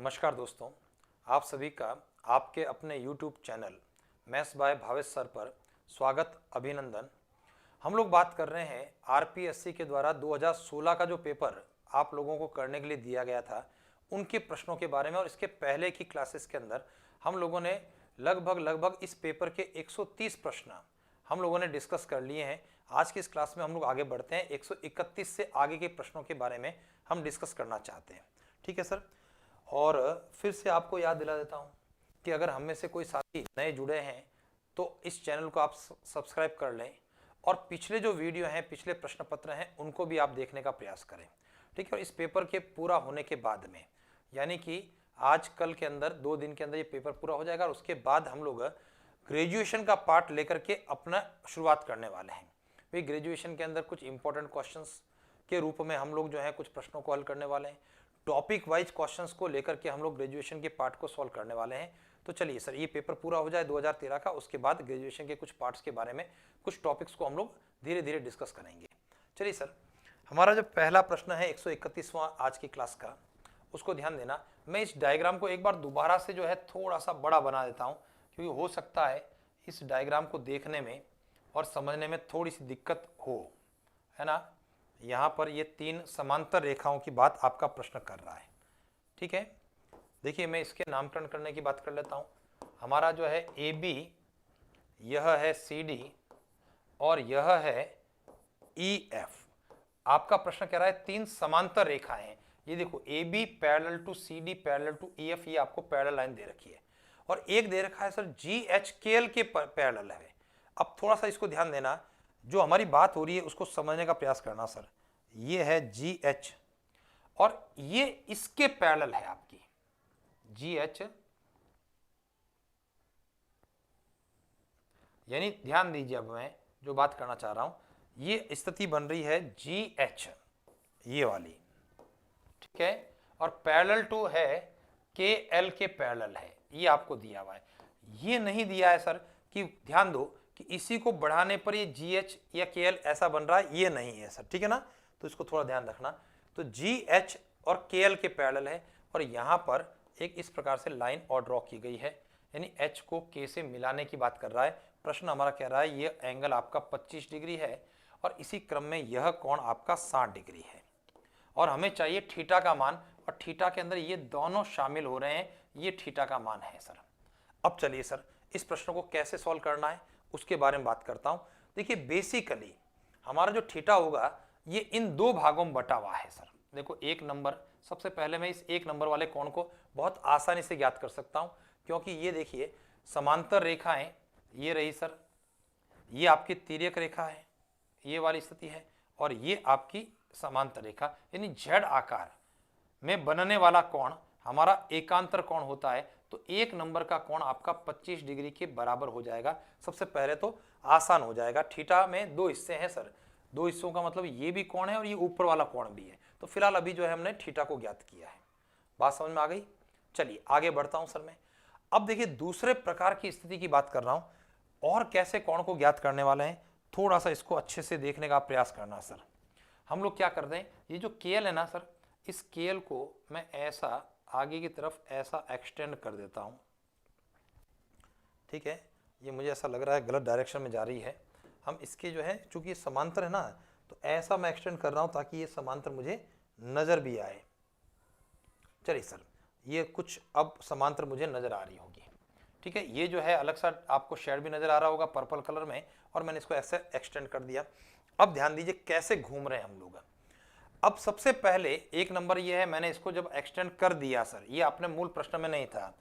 नमस्कार दोस्तों, आप सभी का आपके अपने YouTube channel maths by Bhavesh sir पर स्वागत अभिनंदन। हम लोग बात कर रहे हैं आरपीएससी के द्वारा 2016 का जो पेपर आप लोगों को करने के लिए दिया गया था उनके प्रश्नों के बारे में। और इसके पहले की क्लासेस के अंदर हम लोगों ने लगभग इस पेपर के 130 प्रश्न हम लोगों ने डिस्कस कर लिए हैं। आज की इस क्लास में हम लोग आगे बढ़ते हैं, 131 से आगे के प्रश्नों के बारे में हम डिस्कस करना चाहते हैं। ठीक है सर। और फिर से आपको याद दिला देता हूं कि अगर हम में से कोई साथी नए जुड़े हैं तो इस चैनल को आप सब्सक्राइब कर लें और पिछले जो वीडियो हैं, पिछले प्रश्न पत्र हैं, उनको भी आप देखने का प्रयास करें। ठीक है। और इस पेपर के पूरा होने के बाद में, यानी कि आज कल के अंदर 2 दिन के अंदर ये पेपर पूरा हो जाएगा और उसके बाद हम लोग ग्रेजुएशन का पार्ट लेकर के अपना शुरुआत करने वाले हैं। भाई ग्रेजुएशन के अंदर कुछ इंपॉर्टेंट क्वेश्चंस के रूप में हम लोग जो है कुछ प्रश्नों को हल करने वाले हैं। टॉपिक वाइज क्वेश्चंस को लेकर के हम लोग ग्रेजुएशन के पार्ट को सॉल्व करने वाले हैं। तो चलिए सर, ये पेपर पूरा हो जाए 2013 का, उसके बाद ग्रेजुएशन के कुछ पार्ट्स के बारे में, कुछ टॉपिक्स को हम लोग धीरे धीरे डिस्कस करेंगे। चलिए सर, हमारा जो पहला प्रश्न है 131वां आज की क्लास का, उसको ध्यान देना। मैं इस डायग्राम को एक बार दोबारा से जो है थोड़ा सा बड़ा बना देता हूँ, क्योंकि हो सकता है इस डायग्राम को देखने में और समझने में थोड़ी सी दिक्कत हो, है ना। यहाँ पर ये 3 समांतर रेखाओं की बात आपका प्रश्न कर रहा है। ठीक है। देखिए, मैं इसके नामकरण करने की बात कर लेता हूँ। हमारा जो है ए बी, यह है सी डी और यह है ई एफ। आपका प्रश्न कह रहा है 3 समांतर रेखाएं हैं। ये देखो, A B parallel to C D parallel to E F, ये आपको पैरेलल लाइन दे रखी है। और एक दे रखा है सर जी एच के एल के पैरेलल है। अब थोड़ा सा इसको ध्यान देना, जो हमारी बात हो रही है उसको समझने का प्रयास करना सर। ये है जी एच और ये इसके पैरेलल है आपकी जी एच, यानी ध्यान दीजिए, अब मैं जो बात करना चाह रहा हूं, ये स्थिति बन रही है जी एच, ये वाली। ठीक है। और पैरेलल टू है के एल के पैरेलल है, ये आपको दिया हुआ है। ये नहीं दिया है सर कि ध्यान दो कि इसी को बढ़ाने पर ये जी एच या के एल ऐसा बन रहा है, ये नहीं है सर। ठीक है ना, तो इसको थोड़ा ध्यान रखना। तो जी एच और के एल के पैरेलल है और यहाँ पर एक इस प्रकार से लाइन और ड्रॉ की गई है, यानी एच को के से मिलाने की बात कर रहा है। प्रश्न हमारा कह रहा है ये एंगल आपका 25 डिग्री है और इसी क्रम में यह कोण आपका 60 डिग्री है और हमें चाहिए थीटा का मान, और थीटा के अंदर ये दोनों शामिल हो रहे हैं, ये थीटा का मान है सर। अब चलिए सर, इस प्रश्न को कैसे सॉल्व करना है उसके बारे में बात करता हूं। देखिए, बेसिकली हमारा जो थीटा होगा ये इन 2 भागों में बटा हुआ है सर। देखो, 1 नंबर, सबसे पहले मैं इस 1 नंबर वाले कोण को बहुत आसानी से ज्ञात कर सकता हूं, क्योंकि ये देखिए समांतर रेखाएं ये रही सर, ये आपकी तिर्यक रेखा है, ये वाली स्थिति है, और ये आपकी समांतर रेखा, यानी जेड आकार में बनने वाला कोण हमारा एकांतर कोण होता है। तो 1 नंबर का कोण आपका 25 डिग्री के बराबर हो जाएगा। सबसे पहले तो आसान हो जाएगा। थीटा में 2 हिस्से हैं सर, 2 हिस्सों का मतलब ये भी कोण है और ये ऊपर वाला कोण भी है। तो फिलहाल अभी जो है हमने थीटा को ज्ञात किया है। बात समझ में आ गई। चलिए आगे बढ़ता हूं सर मैं। अब देखिए, दूसरे प्रकार की स्थिति की बात कर रहा हूं और कैसे कोण को ज्ञात करने वाले हैं, थोड़ा सा इसको अच्छे से देखने का प्रयास करना सर। हम लोग क्या कर रहे हैं, ये जो केएल है ना सर, इस केएल को मैं ऐसा आगे की तरफ ऐसा एक्सटेंड कर देता हूं। ठीक है, ये मुझे ऐसा लग रहा है गलत डायरेक्शन में जा रही है। हम इसके जो है, चूंकि ये समांतर है ना, तो ऐसा मैं एक्सटेंड कर रहा हूं ताकि ये समांतर मुझे नजर भी आए। चलिए सर, ये कुछ अब समांतर मुझे नजर आ रही होगी। ठीक है, ये जो है अलग सा आपको शेड भी नजर आ रहा होगा पर्पल कलर में, और मैंने इसको ऐसे एक्सटेंड कर दिया। अब ध्यान दीजिए कैसे घूम रहे हैं हम लोग। अब सबसे पहले 1 नंबर ये है, मैंने इसको जब एक्सटेंड कर दिया सर, ये अपने मूल प्रश्न में नहीं था,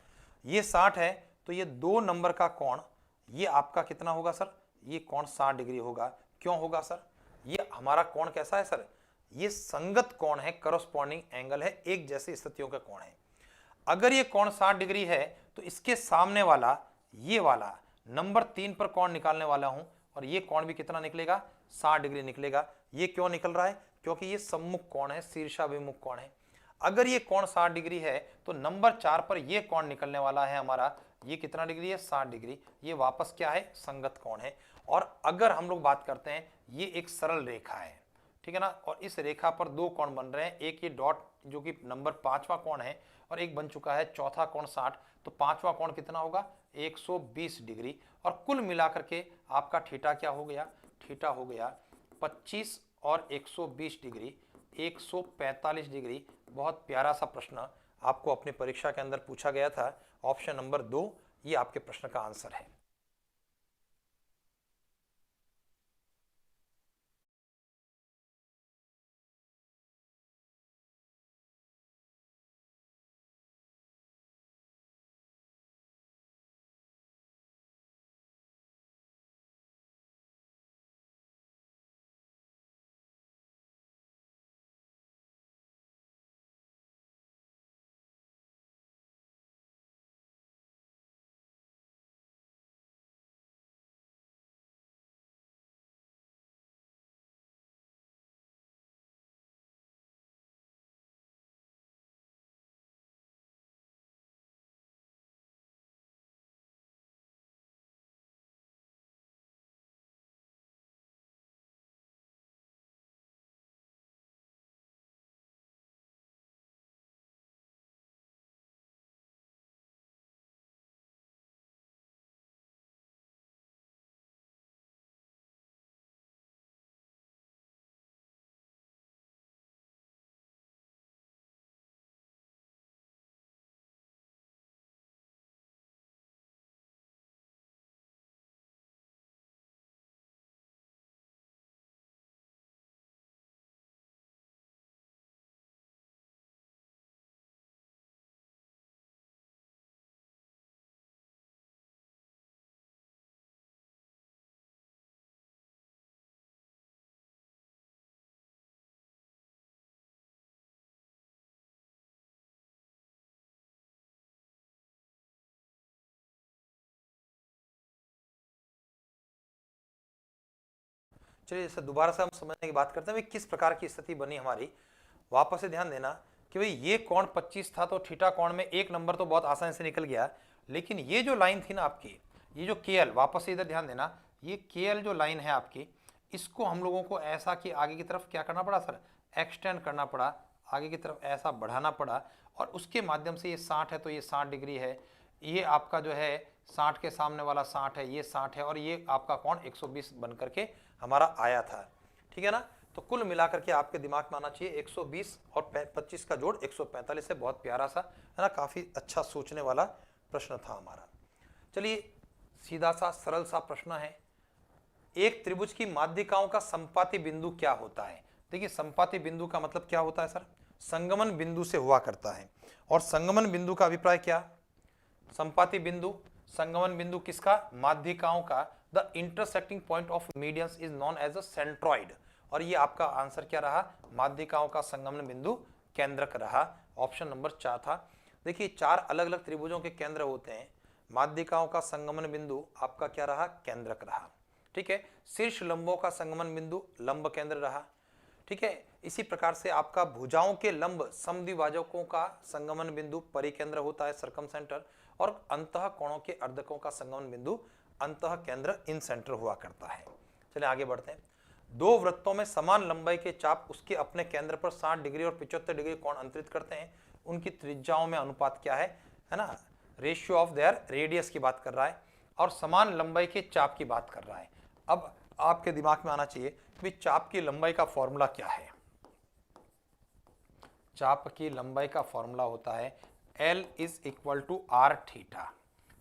ये 60 है, तो ये 2 नंबर का कोण ये आपका कितना होगा सर, ये कोण 60 डिग्री होगा। क्यों होगा सर, ये हमारा कोण कैसा है सर, ये संगत कोण है, करस्पॉन्डिंग एंगल है, एक जैसी स्थितियों का कोण है। अगर ये कोण 60 डिग्री है तो इसके सामने वाला ये वाला नंबर 3 पर कोण निकालने वाला हूं, और ये कोण भी कितना निकलेगा, 60 डिग्री निकलेगा। ये क्यों निकल रहा है, क्योंकि ये सम्मुख कोण है, शीर्षाभिमुख कोण है। अगर ये कोण 60 डिग्री है तो नंबर 4 पर ये कोण निकलने वाला है हमारा, ये कितना डिग्री है, 60 डिग्री। ये वापस क्या है, संगत कोण है। और अगर हम लोग बात करते हैं, ये एक सरल रेखा है, ठीक है ना। और इस रेखा पर दो कोण बन रहे हैं, एक ये डॉट जो कि नंबर 5वां कोण है और एक बन चुका है चौथा कोण 60, तो 5वां कोण कितना होगा 120 डिग्री। और कुल मिलाकर के आपका थीटा क्या हो गया, थीटा हो गया 25 और 120 डिग्री 145 डिग्री। बहुत प्यारा सा प्रश्न आपको अपनी परीक्षा के अंदर पूछा गया था। ऑप्शन नंबर 2 ये आपके प्रश्न का आंसर है। चलिए जैसे दोबारा से हम समझने की बात करते हैं किस प्रकार की स्थिति बनी हमारी। वापस से ध्यान देना कि भाई ये कोण 25 था, तो थीटा कोण में एक नंबर तो बहुत आसानी से निकल गया, लेकिन ये जो लाइन थी ना आपकी, ये जो KL, वापस से इधर ध्यान देना, ये KL जो लाइन है आपकी, इसको हम लोगों को ऐसा कि आगे की तरफ क्या करना पड़ा सर, एक्सटेंड करना पड़ा, आगे की तरफ ऐसा बढ़ाना पड़ा, और उसके माध्यम से ये 60 है तो ये 60 डिग्री है, ये आपका जो है 60 के सामने वाला 60 है, ये 60 है, और ये आपका कोण 120 बन करके हमारा आया था। ठीक है ना। तो कुल मिलाकर के आपके दिमाग में आना चाहिए 120 और 25 का जोड़ 145 है। बहुत प्यारा सा है ना, काफी अच्छा सोचने वाला प्रश्न था हमारा। चलिए सीधा सा सरल सा प्रश्न है, एक त्रिभुज की माध्यिकाओं का संपाती बिंदु क्या होता है। देखिए संपाती बिंदु का मतलब क्या होता है सर, संगमन बिंदु से हुआ करता है। और संगमन बिंदु का अभिप्राय क्या, संपाती बिंदु, संगमन बिंदु किसका, माध्यिकाओं का। The intersecting point of medians is known as a centroid. और ये आपका आंसर क्या रहा, माध्यिकाओं का संगमन बिंदु केंद्रक रहा। ऑप्शन नंबर 4 था। देखिए 4 अलग अलग त्रिभुजों के केंद्र होते हैं, माध्यिकाओं का संगमन बिंदु आपका क्या रहा, केंद्रक रहा। ठीक है। शीर्ष लंबों का संगमन बिंदु लंब केंद्र रहा। ठीक है। इसी प्रकार से आपका भुजाओं के लंब समद्विभाजकों का संगमन बिंदु परिकेंद्र होता है, सर्कम सेंटर। और अंतः कोणों के अर्धकों का संगमन बिंदु अंतः केंद्र, इन सेंटर हुआ करता है। चलिए आगे बढ़ते हैं। दो वृत्तों में समान लंबाई के चाप उसके अपने केंद्र पर 60 डिग्री और 75 डिग्री कोण अंतरित करते हैं। उनकी त्रिज्याओं में अनुपात क्या है ना, रेशियो ऑफ देयर रेडियस की बात कर रहा है, और समान लंबाई के चाप की बात कर रहा है। अब आपके दिमाग में आना चाहिए कि चाप की लंबाई का फॉर्मूला क्या है। चाप की लंबाई का फॉर्मूला होता है L is equal to r theta.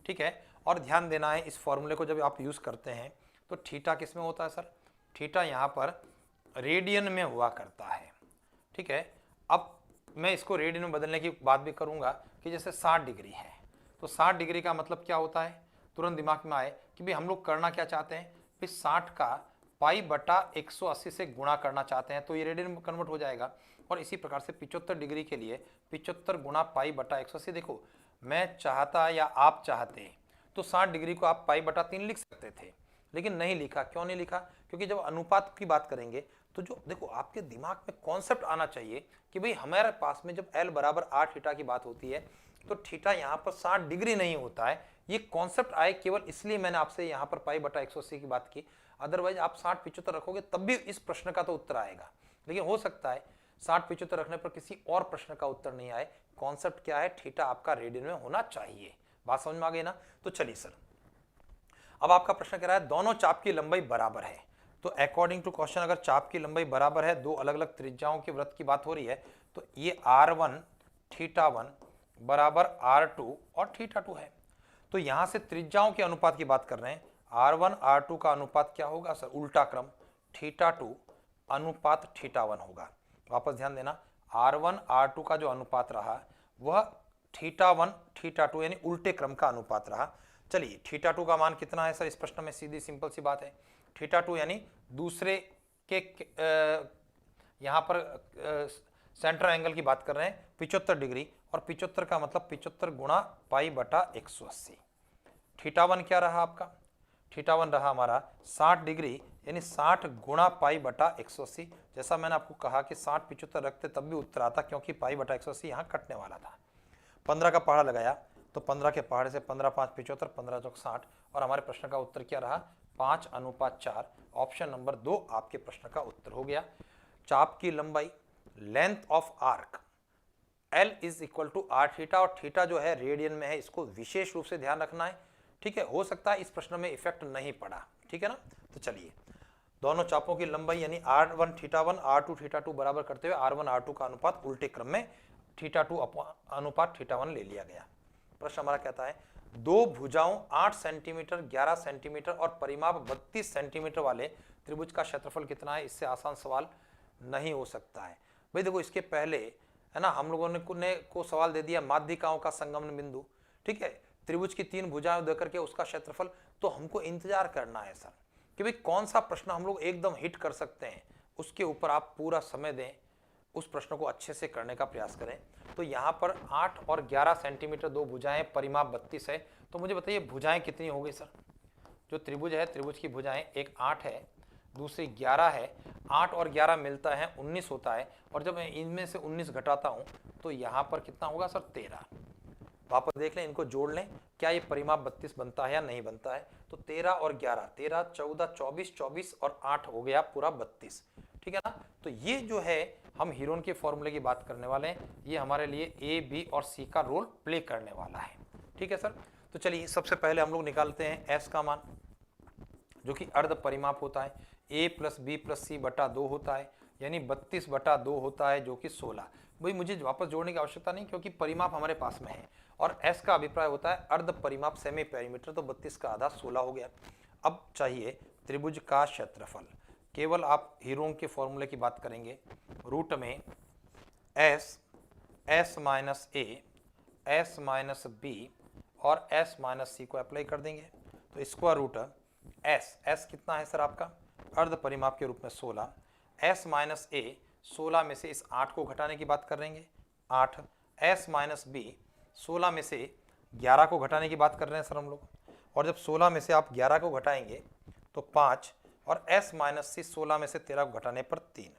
ठीक है। और ध्यान देना है, इस फॉर्मूले को जब आप यूज करते हैं तो थीटा किस में होता है सर, थीटा यहाँ पर रेडियन में हुआ करता है। ठीक है। अब मैं इसको रेडियन में बदलने की बात भी करूंगा कि जैसे 60 डिग्री है, तो 60 डिग्री का मतलब क्या होता है, तुरंत दिमाग में आए कि भाई हम लोग करना क्या चाहते हैं, फिर 60 का पाई बटा 180 से गुणा करना चाहते हैं, तो ये रेडियन में कन्वर्ट हो जाएगा। और इसी प्रकार से 75 डिग्री के लिए 75 गुणा पाई बटा 180। देखो मैं चाहता या आप चाहते तो 60 डिग्री को आप पाई बटा 3 लिख सकते थे, लेकिन नहीं लिखा। क्यों नहीं लिखा, क्योंकि जब अनुपात की बात करेंगे तो जो देखो आपके दिमाग में कॉन्सेप्ट आना चाहिए कि भाई हमारे पास में जब L बराबर आर थीटा की बात होती है तो थीटा यहाँ पर 60 डिग्री नहीं होता है। ये कॉन्सेप्ट आए केवल इसलिए मैंने आपसे यहाँ पर पाई बटा 180 की बात की, अदरवाइज आप 60 75 रखोगे तब भी इस प्रश्न का तो उत्तर आएगा। लेकिन हो सकता है 60-75 रखने पर किसी और प्रश्न का उत्तर नहीं आए। कॉन्सेप्ट क्या है, थीटा आपका रेडियन में होना चाहिए। बात समझ में आ गई ना। तो चलिए सर, अब आपका प्रश्न कह रहा है दोनों चाप की लंबाई बराबर है। तो अकॉर्डिंग टू क्वेश्चन अगर चाप की लंबाई बराबर है, दो अलग अलग त्रिज्याओं के वृत्त की बात हो रही है, तो ये r1 θ1 बराबर r2 और θ2 है। तो यहां से त्रिज्याओं के अनुपात की बात कर रहे हैं। r1 r2 का अनुपात क्या होगा सर, उल्टा क्रम θ2 अनुपात θ1 होगा। वापस ध्यान देना, r1 r2 का जो अनुपात रहा वह θ1 θ2 यानी उल्टे क्रम का अनुपात रहा। चलिए θ2 का मान कितना है सर इस प्रश्न में, सीधी सिंपल सी बात है, θ2 यानी दूसरे के यहां पर सेंटर एंगल की बात कर रहे हैं 75 डिग्री, और 75 का मतलब 75 गुणा पाई बटा 180। θ1 क्या रहा आपका, θ1 रहा हमारा 60 डिग्री यानी 60 गुणा पाई बटा 180। जैसा मैंने आपको कहा कि 60-75 रखते तब भी उत्तर आता, क्योंकि पाई बटा 180 यहाँ कटने वाला था। 15 का पहाड़ा लगाया तो 15 के पहाड़े से 15 5 75, 15 चौक 60, और हमारे प्रश्न का उत्तर क्या रहा 5:4। ऑप्शन नंबर 2 आपके प्रश्न का उत्तर हो गया। चाप की लंबाई length of arc L is equal to r theta, और थीटा जो है रेडियन में है, इसको विशेष रूप से ध्यान रखना है। ठीक है, हो सकता है इस प्रश्न में इफेक्ट नहीं पड़ा, ठीक है ना। तो चलिए, दोनों चापों की लंबाई यानी r1 θ1 r2 θ2 बराबर करते हुए r1 r2 का अनुपात उल्टे क्रम में θ2 अनुपात θ1 ले लिया गया। प्रश्न हमारा कहता है दो भुजाओं 8 सेंटीमीटर 11 सेंटीमीटर और परिमाप 32 सेंटीमीटर वाले त्रिभुज का क्षेत्रफल कितना है। इससे आसान सवाल नहीं हो सकता है भाई। देखो, इसके पहले है ना हम लोगों ने को सवाल दे दिया माध्यिकाओं का संगमन बिंदु, ठीक है, त्रिभुज की 3 भुजाएं देकर के उसका क्षेत्रफल। तो हमको इंतजार करना है सर कि भाई कौन सा प्रश्न हम लोग एकदम हिट कर सकते हैं, उसके ऊपर आप पूरा समय दें, उस प्रश्न को अच्छे से करने का प्रयास करें। तो यहाँ पर 8 और 11 सेंटीमीटर दो भुजाएं, परिमाप 32 है। तो मुझे बताइए भुजाएं कितनी हो गई सर। जो त्रिभुज है, त्रिभुज की भुजाएं एक 8 है, दूसरी 11 है। 8 और 11 मिलता है 19 होता है, और जब मैं इनमें से 19 घटाता हूँ तो यहाँ पर कितना होगा सर 13। वापस देख लें, इनको जोड़ लें, क्या ये परिमाप 32 बनता है या नहीं बनता है। तो 13 और 11, 13 14 24, 24 और 8 हो गया पूरा 32, ठीक है ना। तो ये जो है हम हीरोन के फॉर्मूले की बात करने वाले हैं, ये हमारे लिए ए बी और सी का रोल प्ले करने वाला है, ठीक है सर। तो चलिए सबसे पहले हम लोग निकालते हैं एस का मान, जो कि अर्ध परिमाप होता है। ए प्लस बी प्लस सी बटा 2 होता है, यानी 32 बटा 2 होता है, जो कि 16। भाई मुझे वापस जोड़ने की आवश्यकता नहीं, क्योंकि परिमाप हमारे पास में है। और एस का अभिप्राय होता है अर्ध परिमाप सेमी पेरीमीटर, तो 32 का आधा 16 हो गया। अब चाहिए त्रिभुज का क्षेत्रफल। केवल आप हीरों के फॉर्मूले की बात करेंगे, रूट में एस, एस माइनस ए, एस माइनस बी और एस माइनस सी को अप्लाई कर देंगे। तो स्क्वायर रूट एस, एस कितना है सर आपका अर्ध परिमाप के रूप में 16, एस माइनस ए 16 में से इस 8 को घटाने की बात करेंगे 8, एस माइनस बी 16 में से 11 को घटाने की बात कर रहे हैं सर हम लोग, और जब 16 में से आप 11 को घटाएंगे तो 5, और s माइनस सी 16 में से 13 को घटाने पर 3।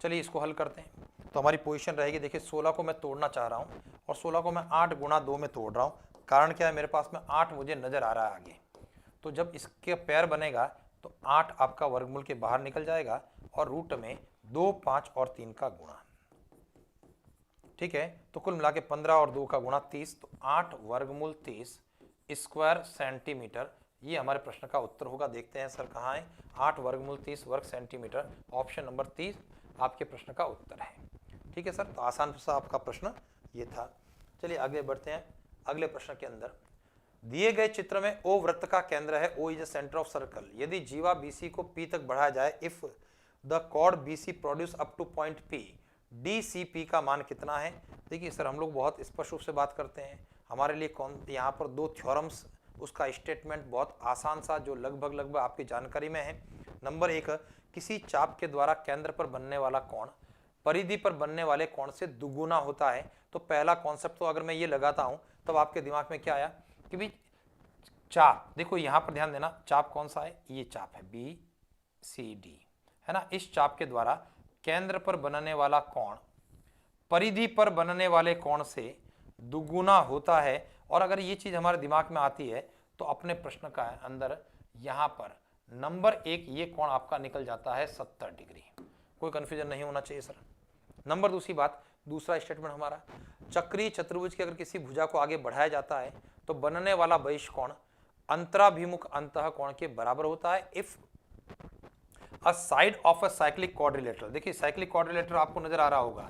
चलिए इसको हल करते हैं। तो हमारी पोजीशन रहेगी, देखिए 16 को मैं तोड़ना चाह रहा हूँ और 16 को मैं 8 गुणा 2 में तोड़ रहा हूँ। कारण क्या है, मेरे पास में 8 मुझे नजर आ रहा है आगे। तो जब इसके पैर बनेगा तो 8 आपका वर्गमूल के बाहर निकल जाएगा, और रूट में 2, 5 और 3 का गुणा, ठीक है। तो कुल मिला के 15 और 2 का गुणा 30, तो 8 वर्गमूल 30 स्क्वायर सेंटीमीटर, ये हमारे प्रश्न का उत्तर होगा। देखते हैं सर कहाँ है, 8 वर्गमूल 30 वर्ग सेंटीमीटर, ऑप्शन नंबर 30 आपके प्रश्न का उत्तर है, ठीक है सर। तो आसान सा आपका प्रश्न ये था। चलिए आगे बढ़ते हैं। अगले प्रश्न के अंदर दिए गए चित्र में ओ वृत्त का केंद्र है, O is the centre of circle. यदि जीवा BC को P तक बढ़ाया जाए, if the chord BC produce up to point P, DCP का मान कितना है। देखिए सर हम लोग बहुत स्पष्ट रूप से बात करते हैं, हमारे लिए कौन यहाँ पर 2 थ्योरम्स, उसका स्टेटमेंट बहुत आसान सा जो लगभग आपकी जानकारी में है। नंबर 1, किसी चाप के द्वारा केंद्र पर बनने वाला कोण परिधि पर बनने वाले कोण से दुगुना होता है। तो पहला कॉन्सेप्ट तो अगर मैं ये लगाता हूं तब आपके दिमाग में क्या आया कि भाई चाप, देखो यहां पर ध्यान देना, चाप कौन सा है, ये चाप है BCD, है ना। इस चाप के द्वारा केंद्र पर बनने वाला कोण परिधि पर बनने वाले कोण से दुगुना होता है। और अगर ये चीज हमारे दिमाग में आती है तो अपने प्रश्न का अंदर यहां पर नंबर 1 ये कोण आपका निकल जाता है 70 डिग्री। कोई कन्फ्यूजन नहीं होना चाहिए सर। नंबर दूसरी बात, दूसरा स्टेटमेंट हमारा, चक्रीय चतुर्भुज की अगर किसी भुजा को आगे बढ़ाया जाता है तो बनने वाला बहिष्कोण अंतराभिमुख अंतःकोण के बराबर होता है if a side of a cyclic quadrilateral. देखिए साइक्लिक क्वाड्रिलेटरल आपको नजर आ रहा होगा,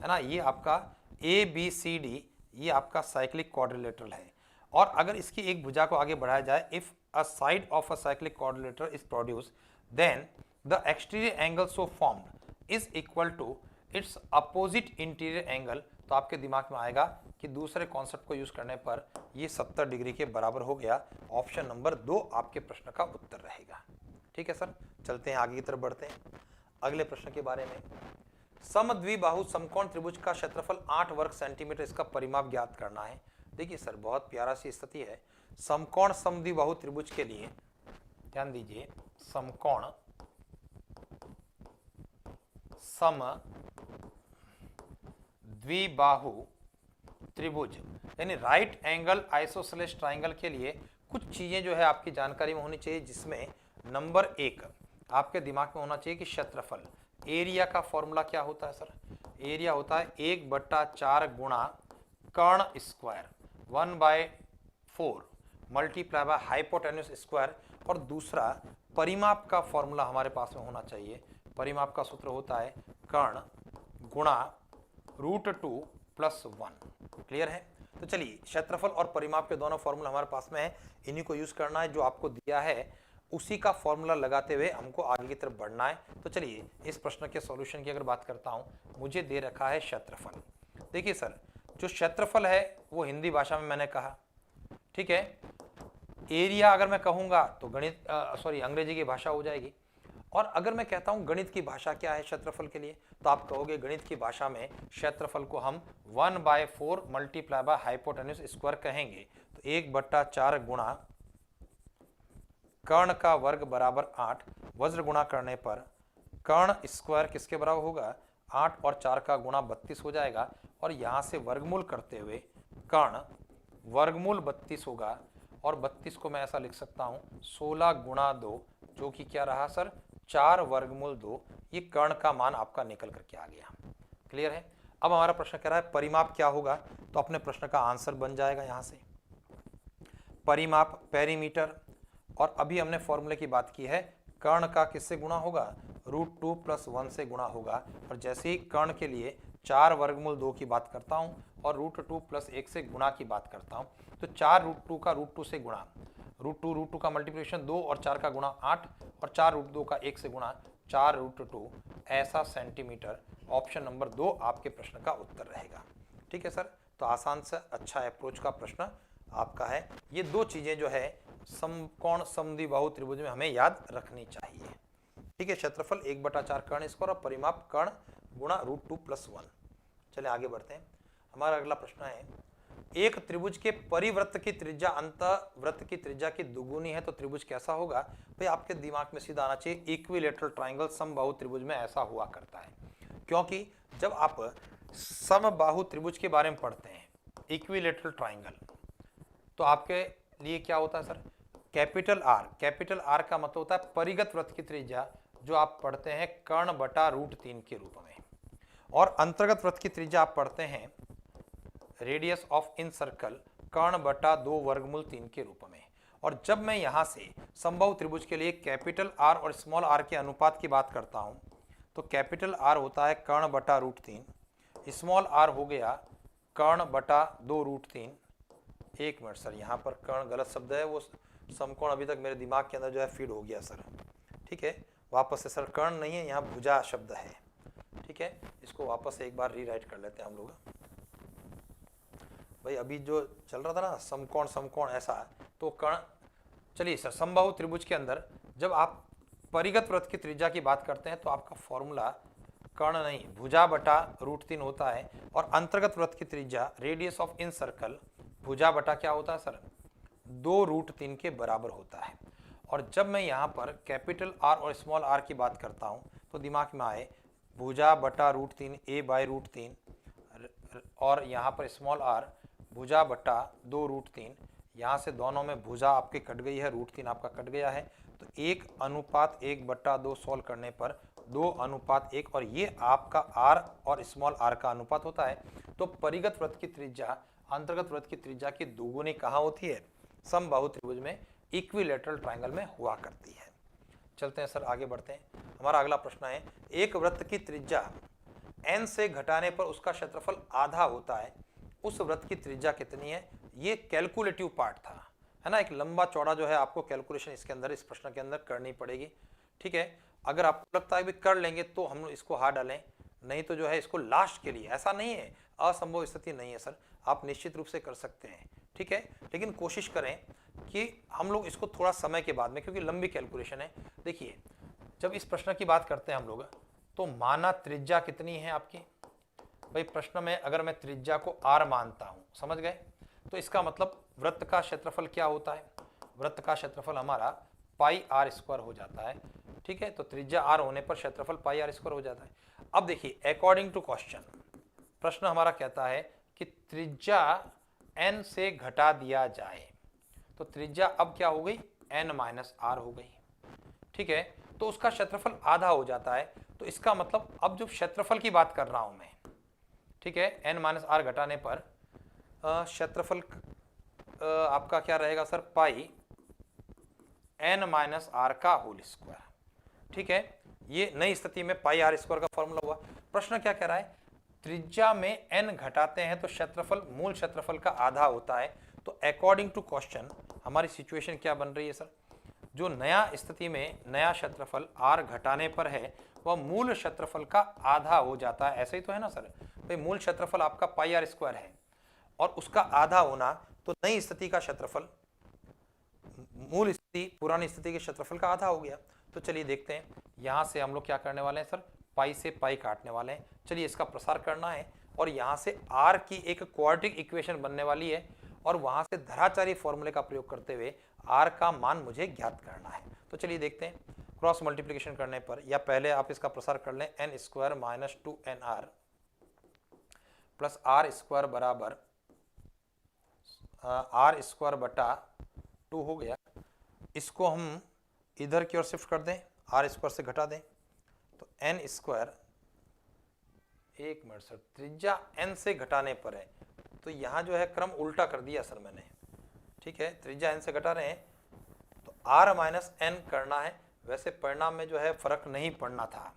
है ना, ये आपका ABCD, ये आपका साइक्लिक क्वाड्रिलेटरल है। और अगर इसकी एक भुजा को आगे बढ़ाया जाए, if a side of a cyclic quadrilateral is produce then the exterior angle so formed is equal to its opposite interior angle. तो आपके दिमाग में आएगा कि दूसरे कॉन्सेप्ट को यूज करने पर ये 70 डिग्री के बराबर हो गया। ऑप्शन नंबर 2 आपके प्रश्न का उत्तर रहेगा। ठीक है सर, चलते हैं आगे की तरफ बढ़ते हैं अगले प्रश्न के बारे में। समद्विबाहु समकोण त्रिभुज का क्षेत्रफल 8 वर्ग सेंटीमीटर, इसका परिमाप ज्ञात करना है। देखिए सर बहुत प्यारा सी स्थिति है। समकोण समद्विबाहु त्रिभुज के लिए ध्यान दीजिए, समकोण सम द्विबाहु त्रिभुज यानी राइट एंगल आइसोसेलेस ट्राइंगल के लिए कुछ चीजें जो है आपकी जानकारी में होनी चाहिए, जिसमें नंबर 1 आपके दिमाग में होना चाहिए कि क्षेत्रफल, एरिया का फॉर्मूला क्या होता है सर? एरिया होता है 1/4 गुणा कर्ण square 1/4 multiply by hypotenuse square. और दूसरा परिमाप का फॉर्मूला हमारे पास में होना चाहिए। परिमाप का सूत्र होता है कर्ण गुणा √2 + 1। क्लियर है? तो चलिए क्षेत्रफल और परिमाप के दोनों फॉर्मूला हमारे पास में है, इन्हीं को यूज करना है। जो आपको दिया है उसी का फॉर्मूला लगाते हुए हमको आगे की तरफ बढ़ना है। तो चलिए इस प्रश्न के सॉल्यूशन की अगर बात करता हूं, मुझे दे रखा है क्षेत्रफल। देखिए सर जो क्षेत्रफल है वो हिंदी भाषा में मैंने कहा, ठीक है। एरिया अगर मैं कहूंगा तो अंग्रेजी की भाषा हो जाएगी। और अगर मैं कहता हूं गणित की भाषा क्या है क्षेत्रफल के लिए, तो आप कहोगे गणित की भाषा में क्षेत्रफल को हम 1/4 मल्टीप्लाई बाय हाइपोटेन्यूस स्क्वायर कहेंगे। तो 1/4 गुणा कर्ण का वर्ग बराबर 8, वज्र गुणा करने पर कर्ण स्क्वायर किसके बराबर होगा? 8 और 4 का गुणा 32 हो जाएगा। और यहां से वर्गमूल करते हुए कर्ण वर्गमूल 32 होगा। और 32 को मैं ऐसा लिख सकता हूं 16 गुणा 2, जो कि क्या रहा सर? 4 वर्गमूल 2। ये कर्ण का मान आपका निकल करके आ गया। क्लियर है? अब हमारा प्रश्न कह रहा है परिमाप क्या होगा, तो अपने प्रश्न का आंसर बन जाएगा यहां से परिमाप पेरीमीटर। और अभी हमने फॉर्मूले की बात की है, कर्ण का किससे गुणा होगा? √2 + 1 से गुणा होगा। और जैसे ही कर्ण के लिए 4 वर्गमूल 2 की बात करता हूं और √2 + 1 से गुणा की बात करता हूं, तो 4 √2 का √2 से गुणा, √2 का मल्टीप्लिकेशन 2 और 4 का गुणा 8 और 4 √2 का 1 से गुणा 4 √2 ऐसा सेंटीमीटर। ऑप्शन नंबर 2 आपके प्रश्न का उत्तर रहेगा। ठीक है सर, तो आसान से अच्छा अप्रोच का प्रश्न आपका है। ये दो चीजें जो है समकोण समद्विबाहु त्रिभुज में हमें याद रखनी चाहिए। ठीक है, क्षेत्रफल 1/4 कर्ण स्क्वायर और परिमाप कर्ण गुणा √2 + 1। चलिए आगे बढ़ते हैं। हमारा अगला प्रश्न है, एक त्रिभुज के परिवृत्त की त्रिज्या अंतःवृत्त की त्रिज्या की दुगुनी है तो त्रिभुज कैसा होगा? भाई आपके दिमाग में सीधा आना चाहिए इक्विलेटरल ट्राइंगल समबाहु त्रिभुज में ऐसा हुआ करता है। क्योंकि जब आप समबाहु त्रिभुज के बारे में पढ़ते हैं इक्विलेटरल ट्राइंगल, तो आपके लिए क्या होता है सर? कैपिटल आर का मतलब होता है परिगत वृत्त की त्रिज्या, जो आप पढ़ते हैं कर्ण बटा √3 के रूप में। और अंतर्गत वृत्त की त्रिज्या आप पढ़ते हैं रेडियस ऑफ इन सर्कल कर्ण बटा 2 वर्गमूल 3 के रूप में। और जब मैं यहां से समबाहु त्रिभुज के लिए कैपिटल आर और स्मॉल आर के अनुपात की बात करता हूं, तो कैपिटल आर होता है कर्ण बटा √3, स्मॉल आर हो गया कर्ण बटा 2 √3। एक मिनट सर, यहाँ पर कर्ण गलत शब्द है, वो समकोण अभी तक मेरे दिमाग के अंदर जो है फीड हो गया सर। ठीक है, वापस से सर, कर्ण नहीं है, यहाँ भुजा शब्द है। ठीक है, इसको वापस से एक बार रीराइट कर लेते हैं हम लोग। भाई अभी जो चल रहा था ना समकोण ऐसा, तो कर्ण, चलिए सर, समबाहु त्रिभुज के अंदर जब आप परिगत वृत्त की त्रिज्या की बात करते हैं तो आपका फॉर्मूला कर्ण नहीं भुजा बटा √3 होता है। और अंतर्गत वृत्त की त्रिज्या रेडियस ऑफ इन सर्कल भुजा बटा क्या होता है सर? 2 √3 के बराबर होता है। और जब मैं यहाँ पर कैपिटल आर और स्मॉल आर की बात करता हूँ तो दिमाग में आए भुजा बटा √3 a/√3 और यहाँ पर स्मॉल आर भुजा बटा 2 √3। यहाँ से दोनों में भुजा आपकी कट गई है, √3 आपका कट गया है, तो 1:1/2 सॉल्व करने पर 2:1 और ये आपका r और स्मॉल r का अनुपात होता है। तो परिगत वृत्त की त्रिज्या अंतर्गत वृत्त की त्रिज्या की दोगुनी कहाँ होती है? समबाहु त्रिभुज में, इक्विलैटरल ट्रायंगल में हुआ करती है। चलते हैं सर, आगे बढ़ते हैं। हमारा अगला प्रश्न है, एक वृत्त की त्रिज्या n से घटाने पर उसका क्षेत्रफल आधा होता है, उस वृत्त की त्रिज्या कितनी है? ये कैलकुलेटिव पार्ट था, है ना। एक लंबा चौड़ा जो है आपको कैलकुलेशन इसके अंदर, इस प्रश्न के अंदर करनी पड़ेगी। ठीक है, अगर आपको लगता है भी कर लेंगे तो हम इसको हार डालें, नहीं तो जो है इसको लास्ट के लिए, ऐसा नहीं है, असंभव स्थिति नहीं है सर, आप निश्चित रूप से कर सकते हैं। ठीक है, लेकिन कोशिश करें कि हम लोग इसको थोड़ा समय के बाद में, क्योंकि लंबी कैलकुलेशन है। देखिए, जब इस प्रश्न की बात करते हैं हम लोग, तो माना त्रिज्या कितनी है आपकी? भाई प्रश्न में अगर मैं त्रिज्या को r मानता हूं, समझ गए, तो इसका मतलब वृत्त का क्षेत्रफल क्या होता है? वृत्त का क्षेत्रफल हमारा पाई r स्क्वायर हो जाता है। ठीक है, तो त्रिज्या r होने पर क्षेत्रफल पाई r स्क्वायर हो जाता है। अब देखिए, अकॉर्डिंग टू क्वेश्चन, प्रश्न हमारा कहता है कि त्रिज्या n से घटा दिया जाए, तो त्रिज्या अब क्या हो गई? n माइनस r हो गई। ठीक है, तो उसका क्षेत्रफल आधा हो जाता है। तो इसका मतलब अब जो क्षेत्रफल की बात कर रहा हूं मैं, ठीक है, n माइनस r घटाने पर क्षेत्रफल आपका क्या रहेगा सर? पाई n माइनस r का होल स्क्वायर। ठीक है, ये नई स्थिति में पाई r स्क्वायर का फॉर्मूला हुआ। प्रश्न क्या कह रहा है? त्रिज्या में n घटाते हैं तो क्षेत्रफल मूल क्षेत्रफल का आधा होता है। तो अकॉर्डिंग टू क्वेश्चन हमारी सिचुएशन क्या बन रही है सर? जो नया स्थिति में नया क्षेत्रफल r घटाने पर है वह मूल क्षेत्रफल का आधा हो जाता है। ऐसे ही तो है ना सर? भाई मूल क्षेत्रफल आपका पाई r स्क्वायर है और उसका आधा होना, तो नई स्थिति का क्षेत्रफल मूल स्थिति पुरानी स्थिति के क्षेत्रफल का आधा हो गया। तो चलिए देखते हैं, यहाँ से हम लोग क्या करने वाले हैं सर? पाई से पाई काटने वाले हैं। चलिए इसका प्रसार करना है और यहाँ से r की एक क्वाड्रेटिक इक्वेशन बनने वाली है और वहाँ से धराचारी फॉर्मूले का प्रयोग करते हुए r का मान मुझे ज्ञात करना है। तो चलिए देखते हैं, क्रॉस मल्टीप्लिकेशन करने पर, या पहले आप इसका प्रसार कर लें, n square minus 2nr plus r square बराबर r स्क्वायर बटा 2 हो गया। इसको हम इधर की ओर शिफ्ट कर दें, r स्क्वायर से घटा दें, तो n स्क्वायर, एक मिनट सर, त्रिज्या n से घटाने पर है, तो यहाँ जो है क्रम उल्टा कर दिया सर मैंने। ठीक है, त्रिज्या n से घटा रहे हैं तो r माइनस n करना है। वैसे परिणाम में जो है फर्क नहीं पड़ना था,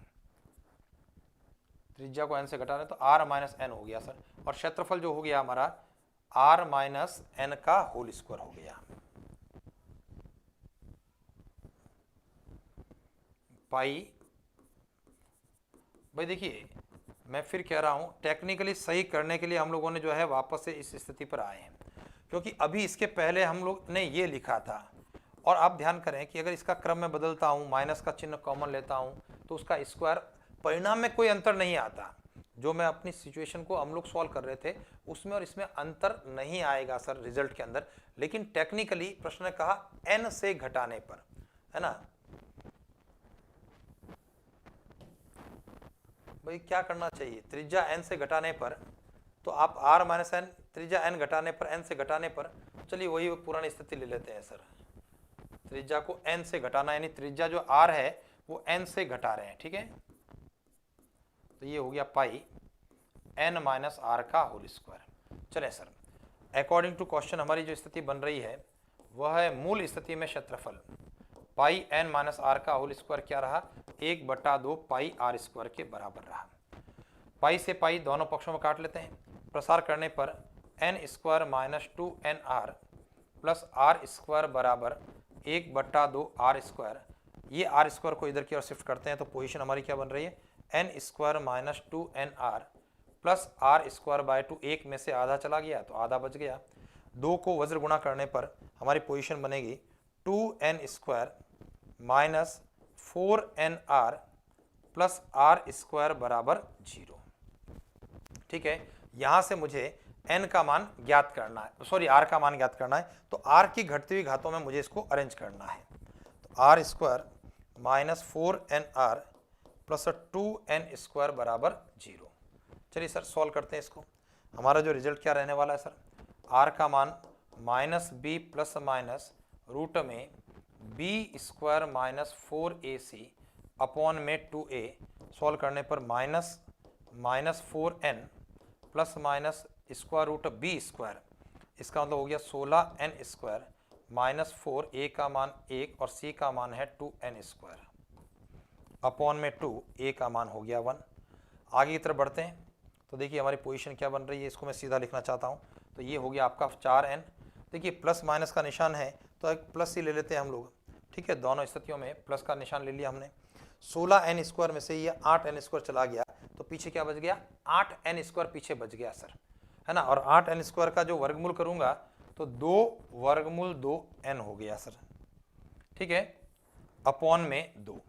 त्रिज्या को n से घटा रहे हैं तो r माइनस n हो गया सर, और क्षेत्रफल जो हो गया हमारा r माइनस n का होल स्क्वायर हो गया। पाई, भाई देखिए मैं फिर कह रहा हूं, टेक्निकली सही करने के लिए हम लोगों ने जो है वापस से इस स्थिति पर आए हैं, क्योंकि अभी इसके पहले हम लोग ने ये लिखा था। और आप ध्यान करें कि अगर इसका क्रम में बदलता हूं, माइनस का चिन्ह कॉमन लेता हूं, तो उसका स्क्वायर, परिणाम में कोई अंतर नहीं आता। जो मैं अपनी सिचुएशन को हम लोग सॉल्व कर रहे थे उसमें और इसमें अंतर नहीं आएगा सर रिजल्ट के अंदर। लेकिन टेक्निकली प्रश्न ने कहा n से घटाने पर, है ना। भाई क्या करना चाहिए? त्रिज्या n से घटाने पर, तो आप r माइनस n, त्रिज्या n घटाने पर, n से घटाने पर, चलिए वही पुरानी स्थिति ले लेते हैं सर। त्रिज्या को n से घटाना, यानी त्रिज्या जो r है वो n से घटा रहे हैं। ठीक है, तो ये हो गया पाई n माइनस r का होल स्क्वायर। चले सर, अकॉर्डिंग टू क्वेश्चन हमारी जो स्थिति बन रही है वह है मूल स्थिति में क्षेत्रफल पाई n माइनस r का होल स्क्वायर क्या रहा? 1/2 पाई r स्क्वायर के बराबर रहा। पाई से पाई दोनों पक्षों में काट लेते हैं, प्रसार करने पर n square minus 2nr plus r square बराबर 1/2 r स्क्वायर। ये r स्क्वायर को इधर की ओर शिफ्ट करते हैं तो पोजीशन हमारी क्या बन रही है? n square minus 2nr plus r square by 2, एक में से आधा चला गया तो आधा बच गया। 2 को वज्र गुणा करने पर हमारी पोजीशन बनेगी 2n square minus 4nr plus r square बराबर 0। ठीक है, यहां से मुझे n का मान ज्ञात करना है, सॉरी r का मान ज्ञात करना है। तो r की घटती हुई घातों में मुझे इसको अरेंज करना है। तो r square minus 4nr plus 2n square बराबर 0। चलिए सर सॉल्व करते हैं इसको। हमारा जो रिजल्ट क्या रहने वाला है सर? r का मान minus b plus minus root में b square minus 4ac upon में 2a, सॉल्व करने पर -4n plus minus square root b square, इसका मतलब हो गया 16n स्क्वायर -4, a का मान 1 और c का मान है 2n स्क्वायर अपॉन में 2, a का मान हो गया 1। आगे की तरफ बढ़ते हैं तो देखिए हमारी पोजीशन क्या बन रही है, इसको मैं सीधा लिखना चाहता हूँ। तो ये हो गया आपका 4n। देखिए प्लस माइनस का निशान है तो एक प्लस ही ले लेते हैं हम लोग, ठीक है। दोनों स्थितियों में प्लस का निशान ले लिया हमने। 16n स्क्वायर में से ये 8n स्क्वायर चला गया तो पीछे क्या बच गया, 8n स्क्वायर पीछे बच गया सर, है ना। और 8n स्क्वायर का जो वर्गमूल करूंगा तो 2 वर्गमूल 2n हो गया सर, ठीक है, अपॉन में 2।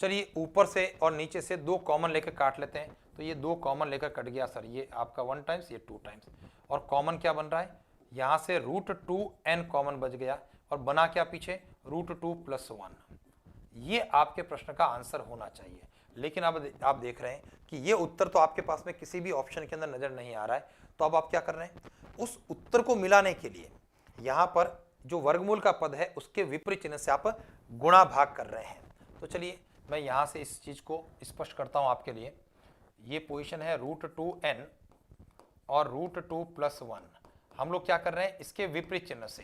चलिए ऊपर से और नीचे से 2 कॉमन लेकर काट लेते हैं। तो ये 2 कॉमन लेकर कट गया सर, ये आपका 1 टाइम्स, ये 2 टाइम्स। और कॉमन क्या बन रहा है, यहाँ से √2n कॉमन बच गया और बना क्या पीछे, √2 + 1। ये आपके प्रश्न का आंसर होना चाहिए। लेकिन अब आप देख रहे हैं कि ये उत्तर तो आपके पास में किसी भी ऑप्शन के अंदर नजर नहीं आ रहा है। तो अब आप क्या कर रहे हैं, उस उत्तर को मिलाने के लिए यहाँ पर जो वर्गमूल का पद है उसके विपरीत चिन्ह से आप गुणा भाग कर रहे हैं। तो चलिए मैं यहाँ से इस चीज को स्पष्ट करता हूँ आपके लिए। ये पोजीशन है √2n और √2 + 1। हम लोग क्या कर रहे हैं, इसके विपरीत चिन्ह से,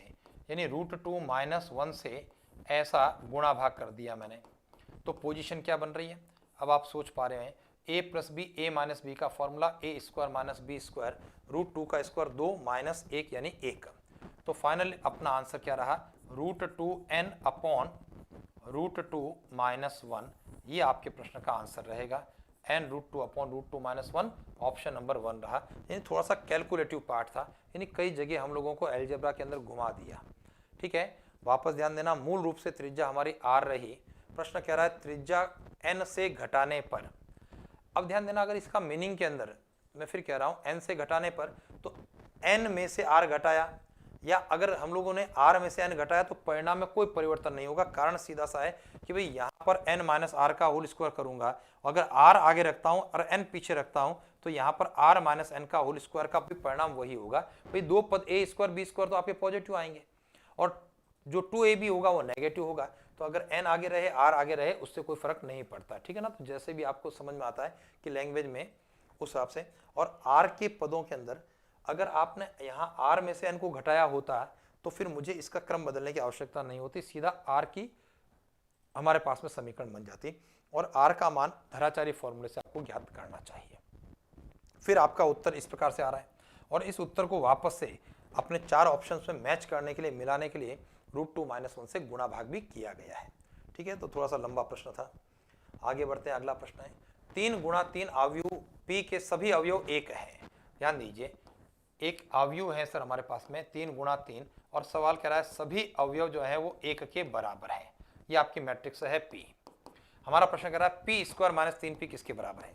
यानी √2 - 1 से ऐसा गुणा भाग कर दिया मैंने। तो पोजीशन क्या बन रही है, अब आप सोच पा रहे हैं, a + b, a - b का फॉर्मूला a² - b² √2 का स्क्वायर 2 - 1 यानी 1। तो फाइनल अपना आंसर क्या रहा, √2n अपॉन √2 - 1। ये आपके प्रश्न का आंसर रहेगा, n √2 अपॉन √2 - 1, ऑप्शन नंबर 1 रहा। यानी थोड़ा सा कैलकुलेटिव पार्ट था, यानी कई जगह हम लोगों को अलजेब्रा के अंदर घुमा दिया, ठीक है। वापस ध्यान देना, मूल रूप से त्रिज्या हमारी r रही। प्रश्न कह रहा है त्रिज्या n से घटाने पर। अब ध्यान देना, अगर इसका मीनिंग के अंदर मैं फिर कह रहा हूं n से घटाने पर, तो n में से r घटाया, या अगर हम लोगों ने r में से n घटाया तो परिणाम में कोई परिवर्तन नहीं होगा। कारण सीधा सा है कि भाई यहाँ पर n - r का होल स्क्वायर करूंगा, अगर r आगे रखता हूं और n पीछे रखता हूं तो यहाँ पर r - n का होल स्क्वायर का भी परिणाम वही होगा। भाई दो पद a² b² तो आपके पॉजिटिव आएंगे और जो 2ab होगा वो नेगेटिव होगा। तो अगर n आगे रहे r आगे रहे उससे कोई फर्क नहीं पड़ता, ठीक है ना। तो जैसे भी आपको समझ में आता है कि लैंग्वेज में उस हिसाब से। और r के पदों के अंदर अगर आपने यहाँ r में से n को घटाया होता तो फिर मुझे इसका क्रम बदलने की आवश्यकता नहीं होती, सीधा r की हमारे पास में समीकरण बन जाती और r का मान धराचारी फॉर्मूले से आपको ज्ञात करना चाहिए। फिर आपका उत्तर इस प्रकार से आ रहा है और इस उत्तर को वापस से अपने 4 ऑप्शंस में मैच करने के लिए, मिलाने के लिए √2 - 1 से गुणा भाग भी किया गया है, ठीक है। तो थोड़ा सा लंबा प्रश्न था, आगे बढ़ते हैं। अगला प्रश्न है 3 × 3 अवयव p के सभी अवयव 1 है। ध्यान दीजिए, एक अवयव है सर हमारे पास में 3 × 3 और सवाल कह रहा है सभी अवयव जो है वो 1 के बराबर है। ये आपकी मैट्रिक्स है p। हमारा प्रश्न कह रहा है p² - 3p किसके बराबर है,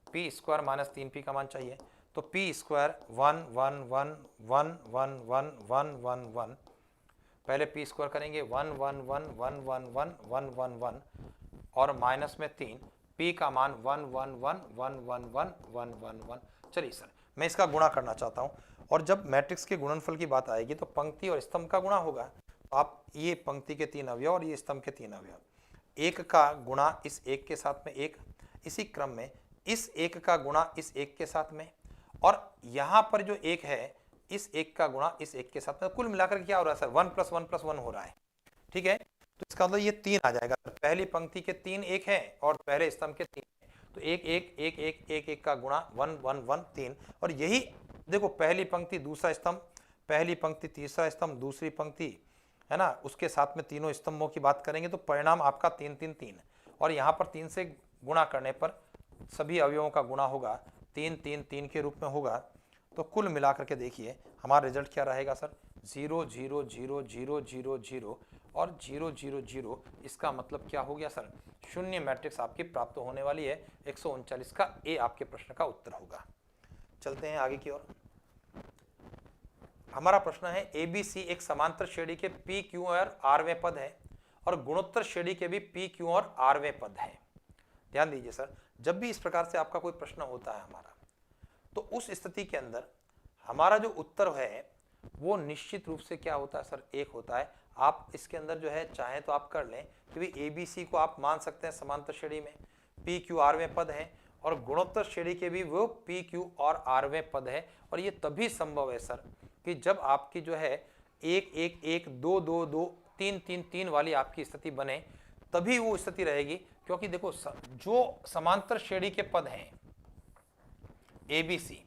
p² - 3p का मान चाहिए। तो p² 1 1 1 1 1 1 1 1 1, पहले p² करेंगे 1 1 1 1 1 1 1 1 1 और माइनस में 3, p का मान 1 1 1 1 1 1 1 1 1। चलिए सर मैं इसका गुणा करना चाहता हूं, और जब मैट्रिक्स के गुणनफल की बात आएगी तो पंक्ति और स्तंभ का गुणा होगा। तो आप ये पंक्ति के 3 अवयव और ये स्तंभ के 3 अवयव, एक का गुणा इस एक के साथ में एक, इसी क्रम में इस एक का गुणा इस एक के साथ में, और यहां पर जो एक है इस एक का गुणा इस एक के साथ में। कुल मिलाकर क्या हो रहा है सर, 1 + 1 + 1 हो रहा है, ठीक है। तो इसका मतलब ये 3 आ जाएगा। पहली पंक्ति के 3 एक है और पहले स्तंभ के 3 है, तो 1 1 1 1 1 1 का गुणा 1 1 1 3। और यही देखो, पहली पंक्ति दूसरा स्तंभ, पहली पंक्ति तीसरा स्तंभ, दूसरी पंक्ति, है ना, उसके साथ में तीनों स्तंभों की बात करेंगे तो परिणाम आपका 3 3 3। और यहाँ पर 3 से गुणा करने पर सभी अवयवों का गुणा होगा, 3 3 3 के रूप में होगा। तो कुल मिलाकर के देखिए हमारा रिजल्ट क्या रहेगा सर, 0 0 0 0 0 0 और 0 0 0। इसका मतलब क्या हो गया सर, शून्य मैट्रिक्स आपकी प्राप्त होने वाली है। 139 का ए आपके प्रश्न का उत्तर होगा। चलते हैं आगे की ओर। हमारा प्रश्न है ABC एक समांतर श्रेणी के P Q और R पद है और गुणोत्तर श्रेणी के भी P Q और R पद है। ध्यान दीजिए सर, जब भी इस प्रकार से आपका कोई प्रश्न होता है हमारा, तो उस स्थिति के अंदर हमारा जो उत्तर है वो निश्चित रूप से क्या होता है सर, एक होता है। आप इसके अंदर जो है चाहें तो आप कर लें कि भाई ए बी सी को आप मान सकते हैं समांतर श्रेणी में, पी क्यू आरवें पद हैं, और गुणोत्तर श्रेणी के भी वो पी क्यू और आरवें पद है। और ये तभी संभव है सर कि जब आपकी जो है 1 1 1 2 2 2 3 3 3 वाली आपकी स्थिति बने, तभी वो स्थिति रहेगी। क्योंकि देखो जो समांतर श्रेणी के पद हैं ए बी सी,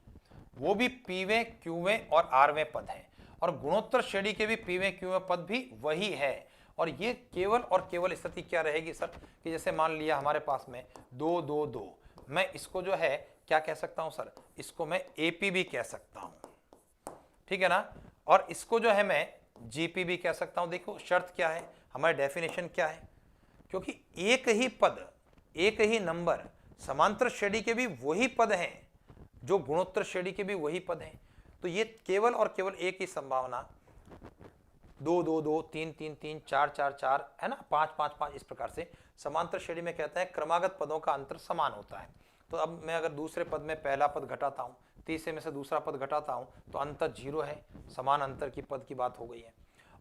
वो भी पीवें क्यूवें और आरवें पद हैं, और गुणोत्तर श्रेणी के भी पीवें क्यूवें पद भी वही है। और ये केवल और केवल स्थिति क्या रहेगी सर कि जैसे मान लिया हमारे पास में 2 2 2, मैं इसको जो है क्या कह सकता हूं सर, इसको मैं एपी भी कह सकता हूं, ठीक है ना, और इसको जो है मैं जीपी भी कह सकता हूं। देखो शर्त क्या है, हमारी डेफिनेशन क्या है, क्योंकि एक ही पद, एक ही नंबर समांतर श्रेणी के भी वही पद हैं जो गुणोत्तर श्रेणी के भी वही पद हैं। तो ये केवल और केवल एक ही संभावना 2 2 2 3 3 3 4 4 4 है ना, 5 5 5, इस प्रकार से समांतर श्रेणी में कहते हैं क्रमागत पदों का अंतर समान होता है। तो अब मैं अगर दूसरे पद में पहला पद घटाता हूं, तीसरे में से दूसरा पद घटाता हूं, तो अंतर 0 है, समान अंतर की पद की बात हो गई है।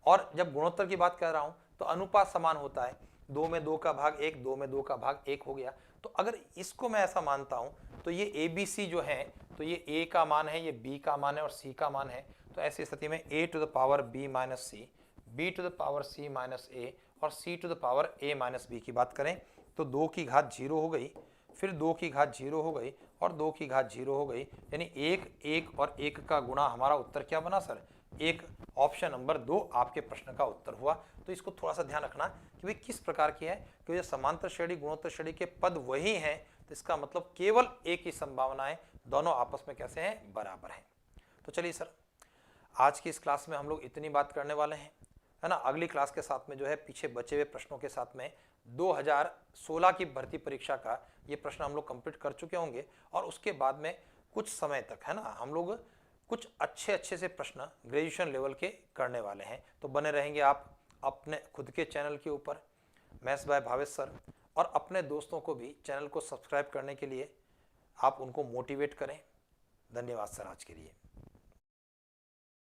और जब गुणोत्तर की बात कर रहा हूं तो अनुपात समान होता है, 2 में 2 का भाग 1, 2 में 2 का भाग 1 हो गया। तो अगर इसको मैं ऐसा मानता हूं तो ये ए बी सी जो है, तो ये ए का मान है, ये बी का मान है और सी का मान है। तो ऐसी स्थिति में A to the power B minus C, B to the power C minus A और C to the power A minus B की बात करें तो 2 की घात 0 हो गई, फिर 2 की घात 0 हो गई और 2 की घात 0 हो गई, यानी 1 1 और 1 का गुणा हमारा उत्तर क्या बना सर, एक। ऑप्शन नंबर 2 आपके प्रश्न का उत्तर हुआ। तो इसको थोड़ा सा ध्यान रखना कि भाई किस प्रकार की है, क्योंकि समांतर श्रेणी गुणोत्तर श्रेणी के पद वही हैं, तो इसका मतलब केवल एक ही संभावना है, दोनों आपस में कैसे हैं, बराबर हैं। तो चलिए सर, आज की इस क्लास में हम लोग इतनी बात करने वाले हैं, है ना। अगली क्लास के साथ में जो है पीछे बचे हुए प्रश्नों के साथ में 2016 की भर्ती परीक्षा का ये प्रश्न हम लोग कंप्लीट कर चुके होंगे, और उसके बाद में कुछ समय तक, है ना, हम लोग कुछ अच्छे से प्रश्न ग्रेजुएशन लेवल के करने वाले हैं। तो बने रहेंगे आप अपने खुद के चैनल के ऊपर, मैथ्स बाय भावेश सर, और अपने दोस्तों को भी चैनल को सब्सक्राइब करने के लिए आप उनको मोटिवेट करें। धन्यवाद सर आज के लिए।